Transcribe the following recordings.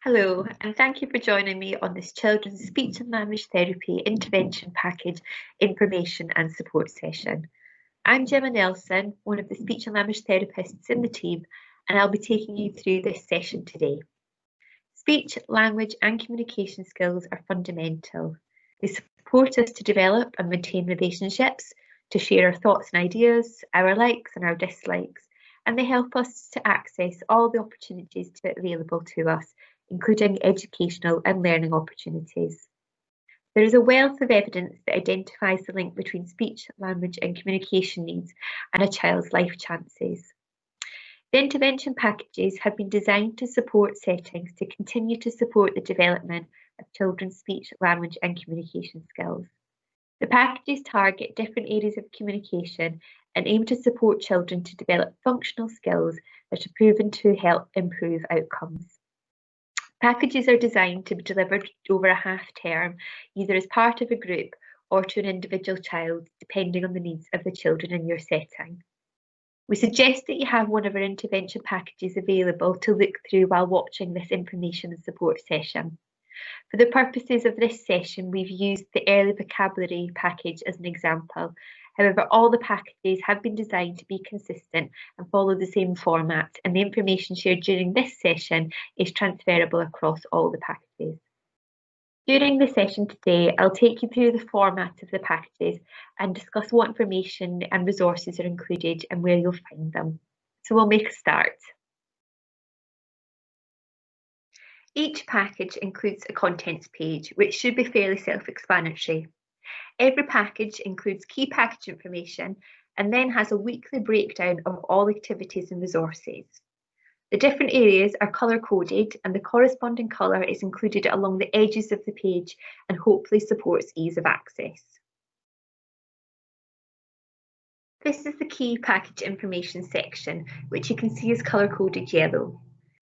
Hello, and thank you for joining me on this Children's Speech and Language Therapy Intervention Package Information and Support session. I'm Gemma Nelson, one of the speech and language therapists in the team, and I'll be taking you through this session today. Speech, language and communication skills are fundamental. They support us to develop and maintain relationships, to share our thoughts and ideas, our likes and our dislikes, and they help us to access all the opportunities available to us, including educational and learning opportunities. There is a wealth of evidence that identifies the link between speech, language and communication needs and a child's life chances. The intervention packages have been designed to support settings to continue to support the development of children's speech, language and communication skills. The packages target different areas of communication and aim to support children to develop functional skills that are proven to help improve outcomes. Packages are designed to be delivered over a half term, either as part of a group or to an individual child, depending on the needs of the children in your setting. We suggest that you have one of our intervention packages available to look through while watching this information and support session. For the purposes of this session, we've used the Early Vocabulary package as an example. However, all the packages have been designed to be consistent and follow the same format, and the information shared during this session is transferable across all the packages. During the session today, I'll take you through the format of the packages and discuss what information and resources are included and where you'll find them. So we'll make a start. Each package includes a contents page, which should be fairly self-explanatory. Every package includes key package information and then has a weekly breakdown of all activities and resources. The different areas are colour-coded and the corresponding colour is included along the edges of the page and hopefully supports ease of access. This is the key package information section, which you can see is colour-coded yellow.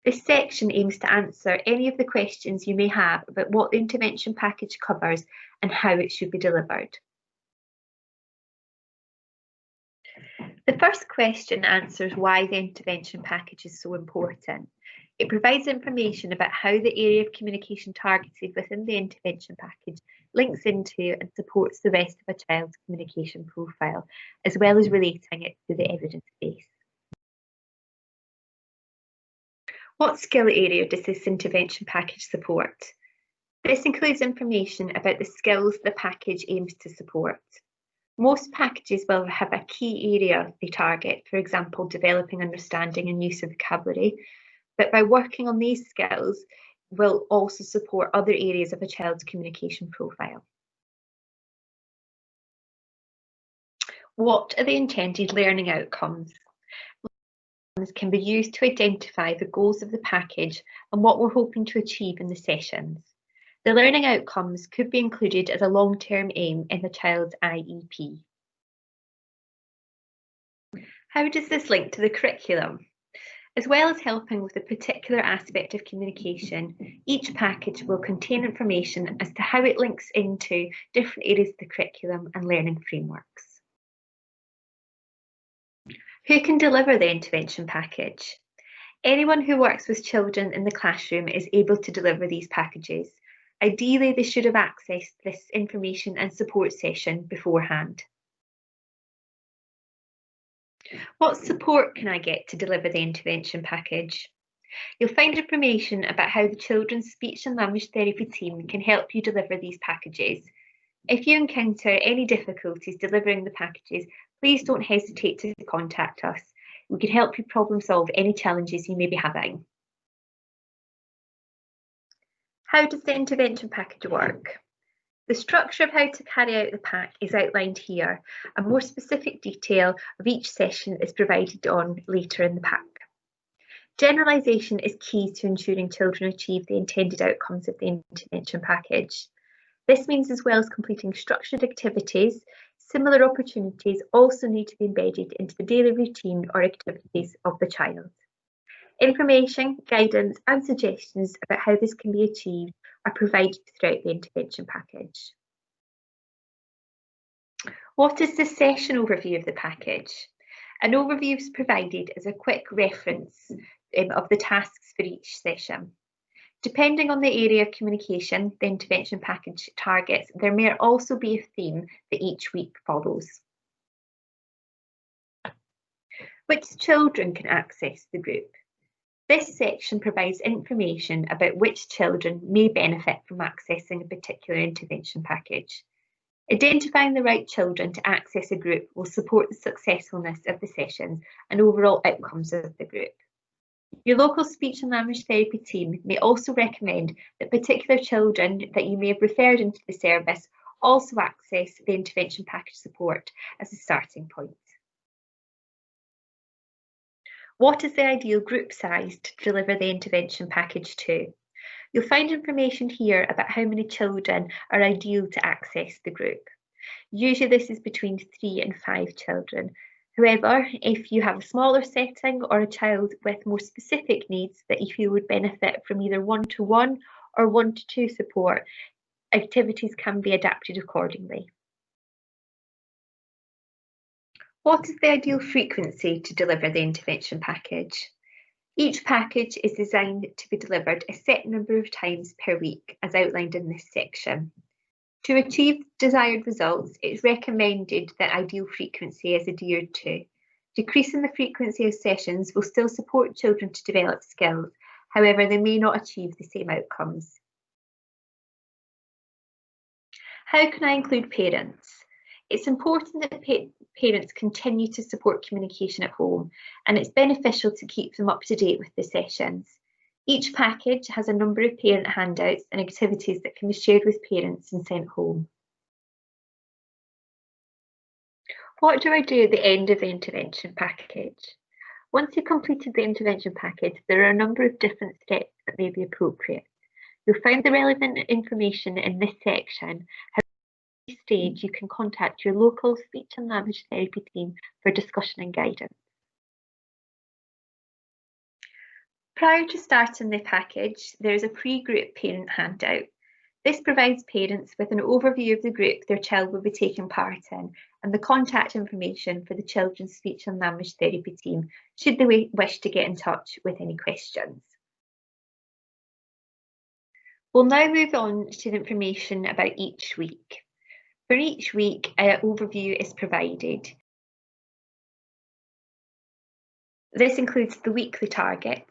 This section aims to answer any of the questions you may have about what the intervention package covers and how it should be delivered. The first question answers why the intervention package is so important. It provides information about how the area of communication targeted within the intervention package links into and supports the rest of a child's communication profile, as well as relating it to the evidence base. What skill area does this intervention package support? This includes information about the skills the package aims to support. Most packages will have a key area they target, for example, developing understanding and use of vocabulary, but by working on these skills, will also support other areas of a child's communication profile. What are the intended learning outcomes? Can be used to identify the goals of the package and what we're hoping to achieve in the sessions. The learning outcomes could be included as a long-term aim in the child's IEP. How does this link to the curriculum? As well as helping with a particular aspect of communication, each package will contain information as to how it links into different areas of the curriculum and learning frameworks. Who can deliver the intervention package? Anyone who works with children in the classroom is able to deliver these packages. Ideally, they should have accessed this information and support session beforehand. What support can I get to deliver the intervention package? You'll find information about how the Children's Speech and Language Therapy team can help you deliver these packages. If you encounter any difficulties delivering the packages, please don't hesitate to contact us. We can help you problem solve any challenges you may be having. How does the intervention package work? The structure of how to carry out the pack is outlined here. A more specific detail of each session is provided on later in the pack. Generalisation is key to ensuring children achieve the intended outcomes of the intervention package. This means as well as completing structured activities, similar opportunities also need to be embedded into the daily routine or activities of the child. Information, guidance and suggestions about how this can be achieved are provided throughout the intervention package. What is the session overview of the package? An overview is provided as a quick reference of the tasks for each session. Depending on the area of communication the intervention package targets, there may also be a theme that each week follows. Which children can access the group? This section provides information about which children may benefit from accessing a particular intervention package. Identifying the right children to access a group will support the successfulness of the sessions and overall outcomes of the group. Your local speech and language therapy team may also recommend that particular children that you may have referred into the service also access the intervention package support as a starting point. What is the ideal group size to deliver the intervention package to? You'll find information here about how many children are ideal to access the group. Usually this is between 3 and 5 children. However, if you have a smaller setting or a child with more specific needs that you feel would benefit from either one-to-one or one-to-two support, activities can be adapted accordingly. What is the ideal frequency to deliver the intervention package? Each package is designed to be delivered a set number of times per week, as outlined in this section. To achieve desired results, it's recommended that ideal frequency is adhered to. Decreasing the frequency of sessions will still support children to develop skills, however, they may not achieve the same outcomes. How can I include parents? It's important that parents continue to support communication at home, and it's beneficial to keep them up to date with the sessions. Each package has a number of parent handouts and activities that can be shared with parents and sent home. What do I do at the end of the intervention package? Once you've completed the intervention package, there are a number of different steps that may be appropriate. You'll find the relevant information in this section. At this stage, you can contact your local speech and language therapy team for discussion and guidance. Prior to starting the package, there is a pre-group parent handout. This provides parents with an overview of the group their child will be taking part in and the contact information for the children's speech and language therapy team should they wish to get in touch with any questions. We'll now move on to the information about each week. For each week, an overview is provided. This includes the weekly target.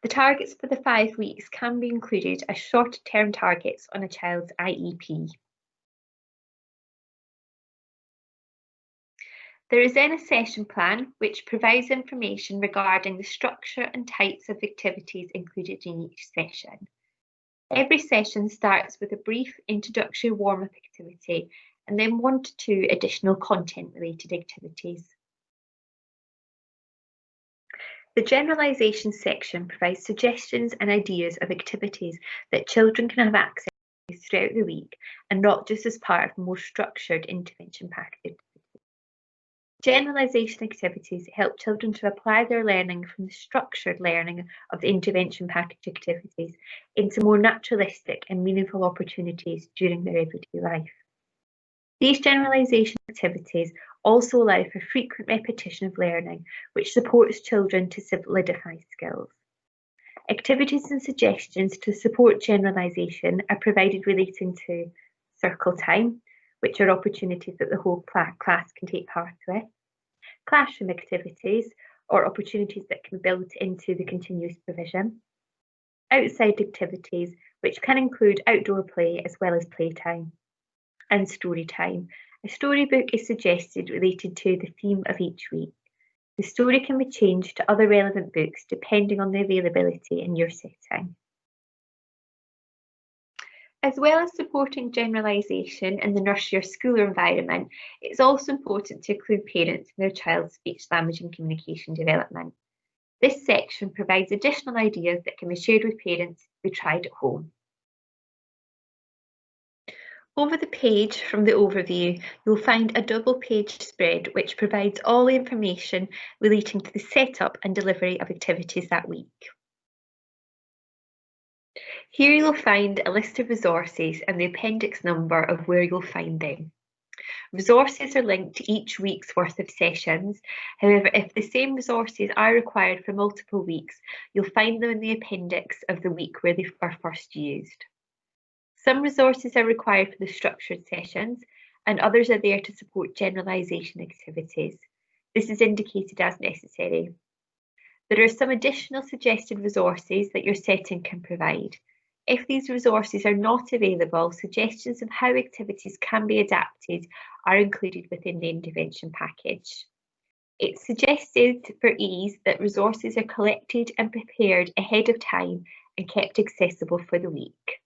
The targets for the 5 weeks can be included as short-term targets on a child's IEP. There is then a session plan which provides information regarding the structure and types of activities included in each session. Every session starts with a brief introductory warm-up activity and then 1 to 2 additional content-related activities. The generalisation section provides suggestions and ideas of activities that children can have access to throughout the week and not just as part of more structured intervention package. Generalisation activities help children to apply their learning from the structured learning of the intervention package activities into more naturalistic and meaningful opportunities during their everyday life. These generalisation activities also allow for frequent repetition of learning, which supports children to solidify skills. Activities and suggestions to support generalisation are provided relating to circle time, which are opportunities that the whole class can take part with, classroom activities, or opportunities that can be built into the continuous provision, outside activities, which can include outdoor play as well as playtime, and story time. A storybook is suggested related to the theme of each week. The story can be changed to other relevant books depending on the availability in your setting. As well as supporting generalisation in the nursery or school environment, it's also important to include parents in their child's speech, language and communication development. This section provides additional ideas that can be shared with parents to be tried at home. Over the page from the overview, you'll find a double-page spread which provides all the information relating to the setup and delivery of activities that week. Here you'll find a list of resources and the appendix number of where you'll find them. Resources are linked to each week's worth of sessions. However, if the same resources are required for multiple weeks, you'll find them in the appendix of the week where they were first used. Some resources are required for the structured sessions, and others are there to support generalisation activities. This is indicated as necessary. There are some additional suggested resources that your setting can provide. If these resources are not available, suggestions of how activities can be adapted are included within the intervention package. It's suggested for ease that resources are collected and prepared ahead of time and kept accessible for the week.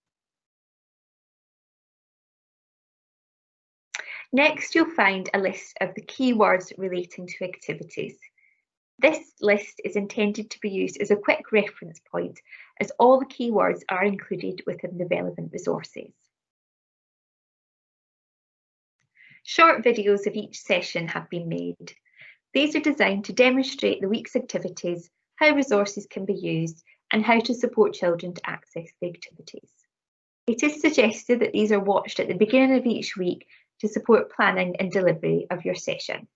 Next, you'll find a list of the keywords relating to activities. This list is intended to be used as a quick reference point, as all the keywords are included within the relevant resources. Short videos of each session have been made. These are designed to demonstrate the week's activities, how resources can be used, and how to support children to access the activities. It is suggested that these are watched at the beginning of each week to support planning and delivery of your session.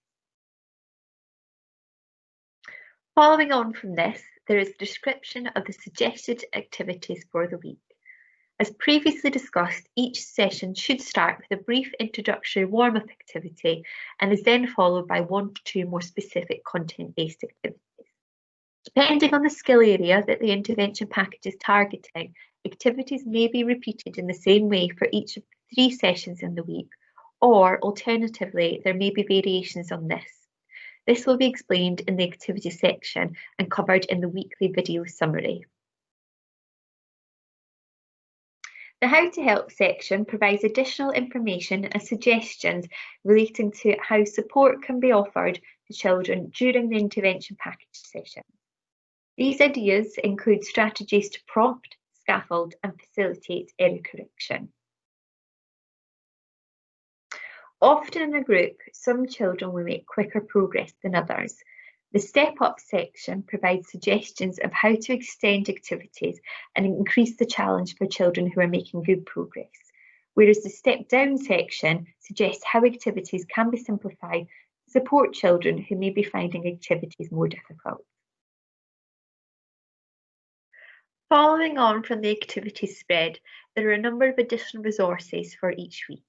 Following on from this, there is a description of the suggested activities for the week. As previously discussed, each session should start with a brief introductory warm-up activity and is then followed by 1 to 2 more specific content-based activities. Depending on the skill area that the intervention package is targeting, activities may be repeated in the same way for each of the 3 sessions in the week, or alternatively, there may be variations on this. This will be explained in the activity section and covered in the weekly video summary. The How to Help section provides additional information and suggestions relating to how support can be offered to children during the intervention package session. These ideas include strategies to prompt, scaffold, and facilitate error correction. Often in a group, some children will make quicker progress than others. The Step Up section provides suggestions of how to extend activities and increase the challenge for children who are making good progress, whereas the Step Down section suggests how activities can be simplified to support children who may be finding activities more difficult. Following on from the activities spread, there are a number of additional resources for each week.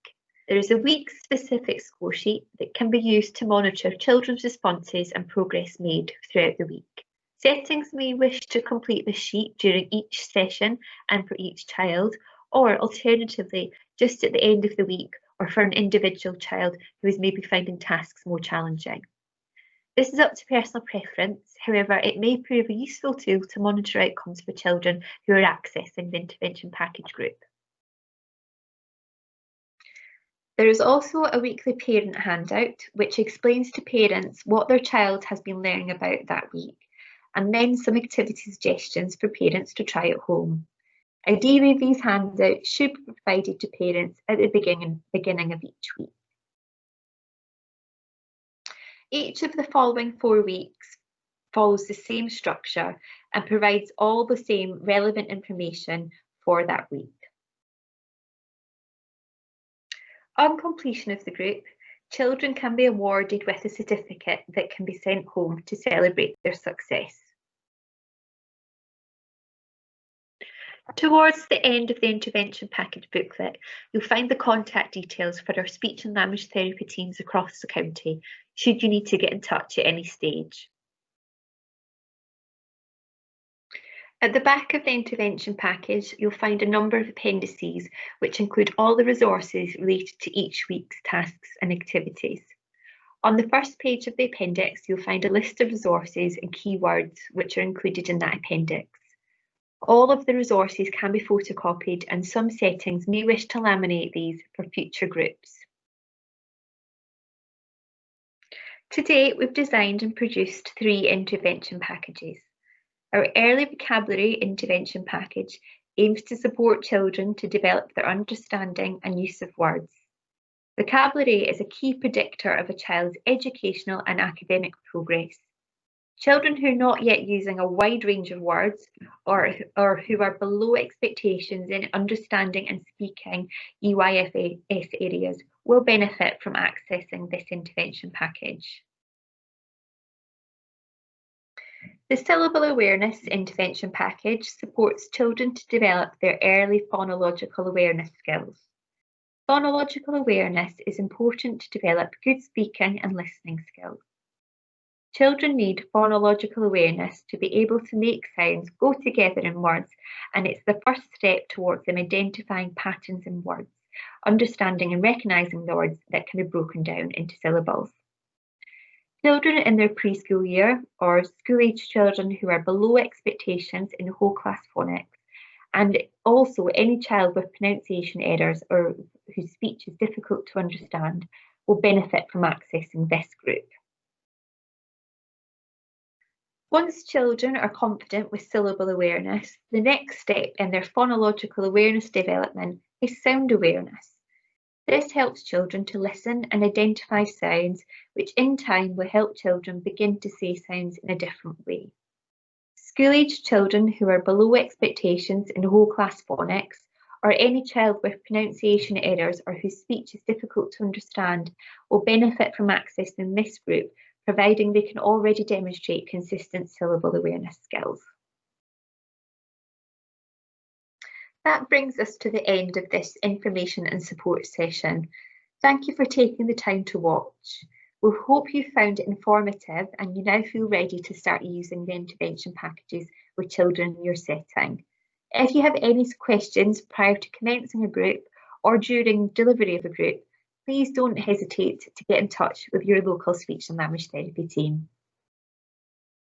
There is a week-specific score sheet that can be used to monitor children's responses and progress made throughout the week. Settings may wish to complete the sheet during each session and for each child, or alternatively, just at the end of the week or for an individual child who is maybe finding tasks more challenging. This is up to personal preference, however, it may prove a useful tool to monitor outcomes for children who are accessing the intervention package group. There is also a weekly parent handout which explains to parents what their child has been learning about that week, and then some activity suggestions for parents to try at home. Ideally, these handouts should be provided to parents at the beginning of each week. Each of the following 4 weeks follows the same structure and provides all the same relevant information for that week. On completion of the group, children can be awarded with a certificate that can be sent home to celebrate their success. Towards the end of the intervention package booklet, you'll find the contact details for our speech and language therapy teams across the county, should you need to get in touch at any stage. At the back of the intervention package, you'll find a number of appendices which include all the resources related to each week's tasks and activities. On the first page of the appendix, you'll find a list of resources and keywords which are included in that appendix. All of the resources can be photocopied, and some settings may wish to laminate these for future groups. To date, we've designed and produced 3 intervention packages. Our Early Vocabulary Intervention Package aims to support children to develop their understanding and use of words. Vocabulary is a key predictor of a child's educational and academic progress. Children who are not yet using a wide range of words or who are below expectations in understanding and speaking EYFS areas will benefit from accessing this intervention package. The Syllable Awareness Intervention Package supports children to develop their early phonological awareness skills. Phonological awareness is important to develop good speaking and listening skills. Children need phonological awareness to be able to make sounds go together in words, and it's the first step towards them identifying patterns in words, understanding and recognising the words that can be broken down into syllables. Children in their preschool year or school-age children who are below expectations in whole class phonics, and also any child with pronunciation errors or whose speech is difficult to understand will benefit from accessing this group. Once children are confident with syllable awareness, the next step in their phonological awareness development is sound awareness. This helps children to listen and identify sounds, which in time will help children begin to say sounds in a different way. School-age children who are below expectations in whole class phonics, or any child with pronunciation errors or whose speech is difficult to understand, will benefit from accessing this group, providing they can already demonstrate consistent syllable awareness skills. That brings us to the end of this information and support session. Thank you for taking the time to watch. We hope you found it informative and you now feel ready to start using the intervention packages with children in your setting. If you have any questions prior to commencing a group or during delivery of a group, please don't hesitate to get in touch with your local speech and language therapy team.